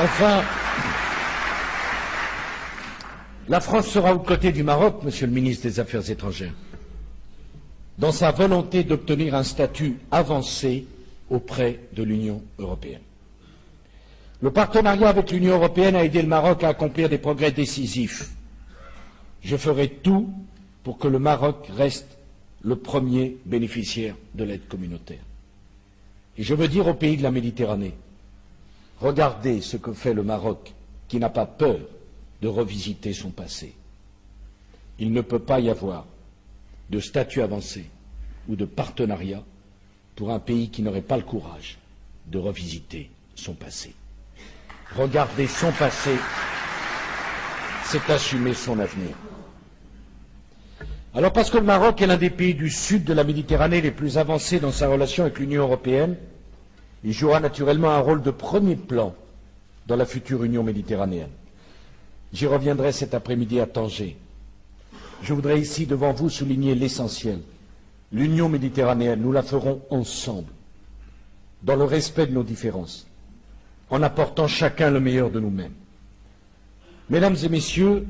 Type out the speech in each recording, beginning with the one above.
Enfin, la France sera aux côtés du Maroc, Monsieur le ministre des Affaires étrangères, dans sa volonté d'obtenir un statut avancé auprès de l'Union européenne. Le partenariat avec l'Union européenne a aidé le Maroc à accomplir des progrès décisifs. Je ferai tout pour que le Maroc reste le premier bénéficiaire de l'aide communautaire. Et je veux dire aux pays de la Méditerranée, regardez ce que fait le Maroc, qui n'a pas peur de revisiter son passé. Il ne peut pas y avoir de statut avancé ou de partenariat pour un pays qui n'aurait pas le courage de revisiter son passé. Regarder son passé, c'est assumer son avenir. Alors parce que le Maroc est l'un des pays du sud de la Méditerranée les plus avancés dans sa relation avec l'Union européenne, il jouera naturellement un rôle de premier plan dans la future Union méditerranéenne. J'y reviendrai cet après-midi à Tanger. Je voudrais ici devant vous souligner l'essentiel. L'Union méditerranéenne, nous la ferons ensemble, dans le respect de nos différences, en apportant chacun le meilleur de nous-mêmes. Mesdames et messieurs,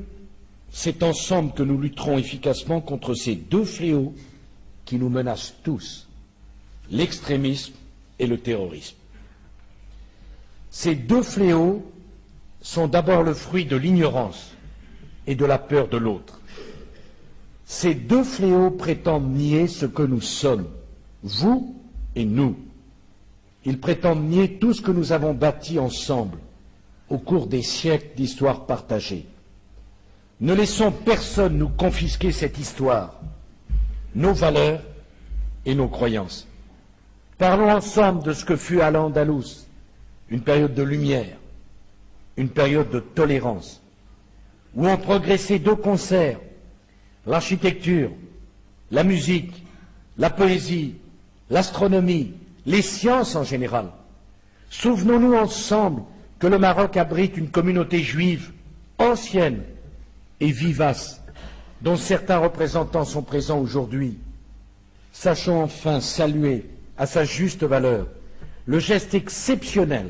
c'est ensemble que nous lutterons efficacement contre ces deux fléaux qui nous menacent tous, l'extrémisme et le terrorisme. Ces deux fléaux sont d'abord le fruit de l'ignorance et de la peur de l'autre. Ces deux fléaux prétendent nier ce que nous sommes, vous et nous. Ils prétendent nier tout ce que nous avons bâti ensemble au cours des siècles d'histoire partagée. Ne laissons personne nous confisquer cette histoire, nos valeurs et nos croyances. Parlons ensemble de ce que fut Al-Andalus, une période de lumière, une période de tolérance, où ont progressé de concert l'architecture, la musique, la poésie, l'astronomie, les sciences en général. Souvenons-nous ensemble que le Maroc abrite une communauté juive ancienne et vivace, dont certains représentants sont présents aujourd'hui. Sachons enfin saluer à sa juste valeur le geste exceptionnel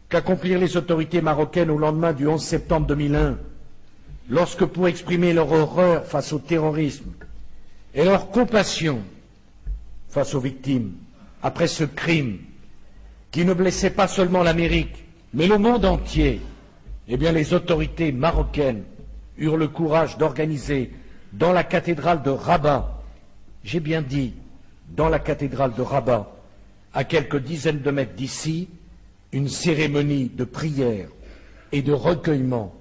qu'accomplirent les autorités marocaines au lendemain du 11 septembre 2001, lorsque, pour exprimer leur horreur face au terrorisme et leur compassion face aux victimes, après ce crime qui ne blessait pas seulement l'Amérique, mais le monde entier, eh bien les autorités marocaines eurent le courage d'organiser dans la cathédrale de Rabat, j'ai bien dit dans la cathédrale de Rabat, à quelques dizaines de mètres d'ici, une cérémonie de prière et de recueillement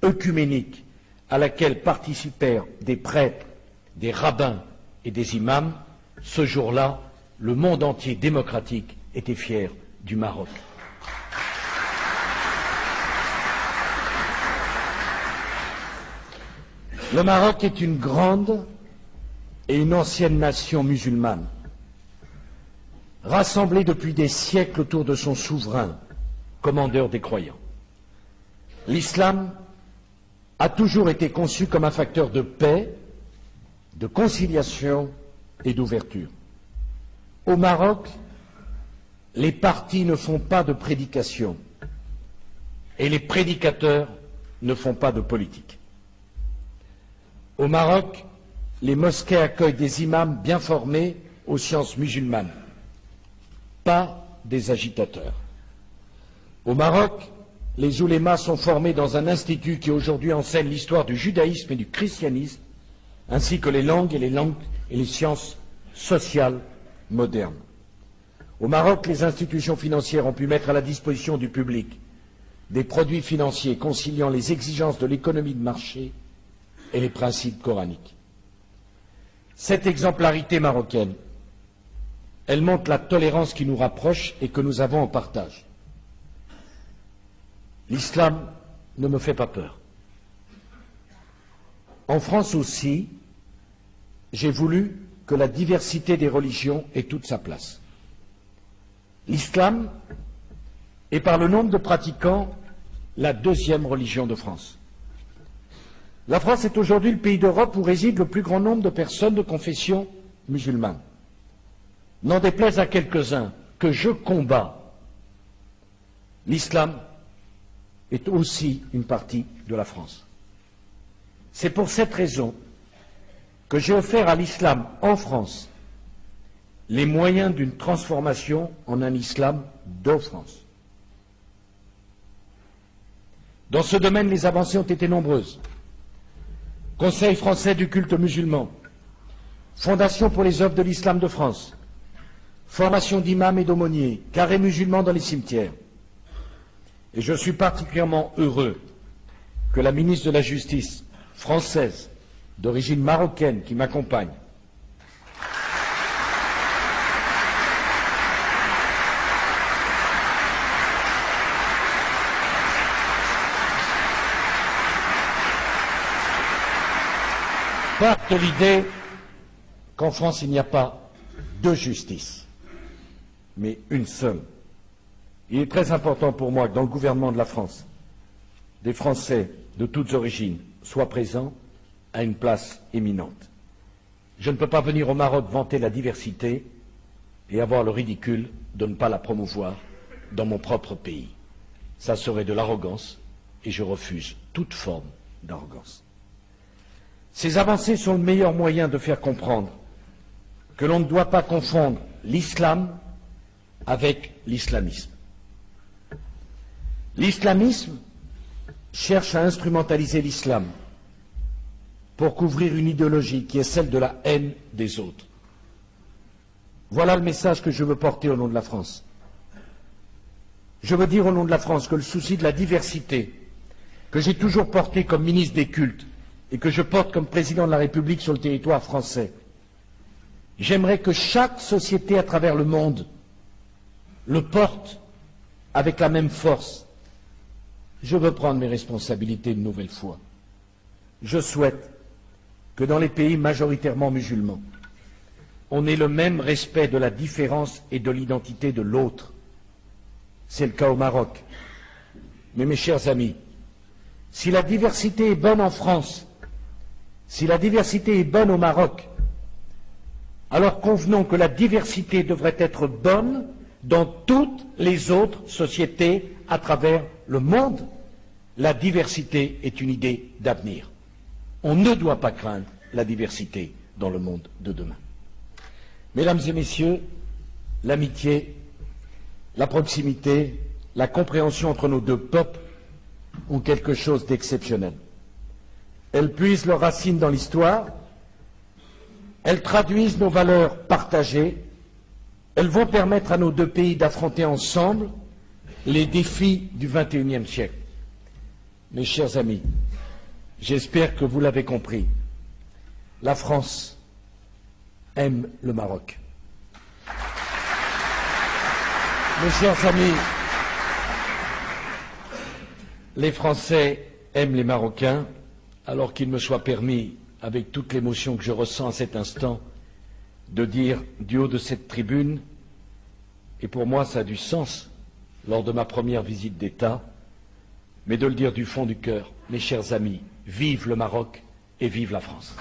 œcuménique à laquelle participèrent des prêtres, des rabbins et des imams. Ce jour-là, le monde entier démocratique était fier du Maroc. Le Maroc est une grande et une ancienne nation musulmane, rassemblée depuis des siècles autour de son souverain, commandeur des croyants. L'islam a toujours été conçu comme un facteur de paix, de conciliation et d'ouverture. Au Maroc, les partis ne font pas de prédication et les prédicateurs ne font pas de politique. Au Maroc, les mosquées accueillent des imams bien formés aux sciences musulmanes, pas des agitateurs. Au Maroc, les oulémas sont formés dans un institut qui aujourd'hui enseigne l'histoire du judaïsme et du christianisme, ainsi que les langues et les sciences sociales modernes. Au Maroc, les institutions financières ont pu mettre à la disposition du public des produits financiers conciliant les exigences de l'économie de marché et les principes coraniques. Cette exemplarité marocaine, elle montre la tolérance qui nous rapproche et que nous avons en partage. L'islam ne me fait pas peur. En France aussi, j'ai voulu que la diversité des religions ait toute sa place. L'islam est, par le nombre de pratiquants, la deuxième religion de France. La France est aujourd'hui le pays d'Europe où réside le plus grand nombre de personnes de confession musulmane. N'en déplaise à quelques-uns que je combats, l'islam est aussi une partie de la France. C'est pour cette raison que j'ai offert à l'islam en France les moyens d'une transformation en un islam de France. Dans ce domaine, les avancées ont été nombreuses. Conseil français du culte musulman, Fondation pour les œuvres de l'islam de France, formation d'imams et d'aumôniers, carré musulman dans les cimetières. Et je suis particulièrement heureux que la ministre de la Justice française, d'origine marocaine, qui m'accompagne, parte de l'idée qu'en France il n'y a pas deux justices, mais une seule. Il est très important pour moi que dans le gouvernement de la France, des Français de toutes origines soient présents à une place éminente. Je ne peux pas venir au Maroc vanter la diversité et avoir le ridicule de ne pas la promouvoir dans mon propre pays. Ça serait de l'arrogance et je refuse toute forme d'arrogance. Ces avancées sont le meilleur moyen de faire comprendre que l'on ne doit pas confondre l'islam avec l'islamisme. L'islamisme cherche à instrumentaliser l'islam pour couvrir une idéologie qui est celle de la haine des autres. Voilà le message que je veux porter au nom de la France. Je veux dire au nom de la France que le souci de la diversité, que j'ai toujours porté comme ministre des cultes et que je porte comme président de la République sur le territoire français, j'aimerais que chaque société à travers le monde le porte avec la même force. Je veux prendre mes responsabilités une nouvelle fois. Je souhaite que dans les pays majoritairement musulmans, on ait le même respect de la différence et de l'identité de l'autre. C'est le cas au Maroc. Mais mes chers amis, si la diversité est bonne en France, si la diversité est bonne au Maroc, alors convenons que la diversité devrait être bonne dans toutes les autres sociétés à travers le monde. La diversité est une idée d'avenir. On ne doit pas craindre la diversité dans le monde de demain. Mesdames et messieurs, l'amitié, la proximité, la compréhension entre nos deux peuples ont quelque chose d'exceptionnel. Elles puisent leurs racines dans l'histoire, elles traduisent nos valeurs partagées, elles vont permettre à nos deux pays d'affronter ensemble les défis du XXIe siècle. Mes chers amis, j'espère que vous l'avez compris, la France aime le Maroc. Mes chers amis, les Français aiment les Marocains, alors qu'il me soit permis, avec toute l'émotion que je ressens à cet instant, de dire du haut de cette tribune, et pour moi ça a du sens lors de ma première visite d'État, mais de le dire du fond du cœur, mes chers amis, vive le Maroc et vive la France.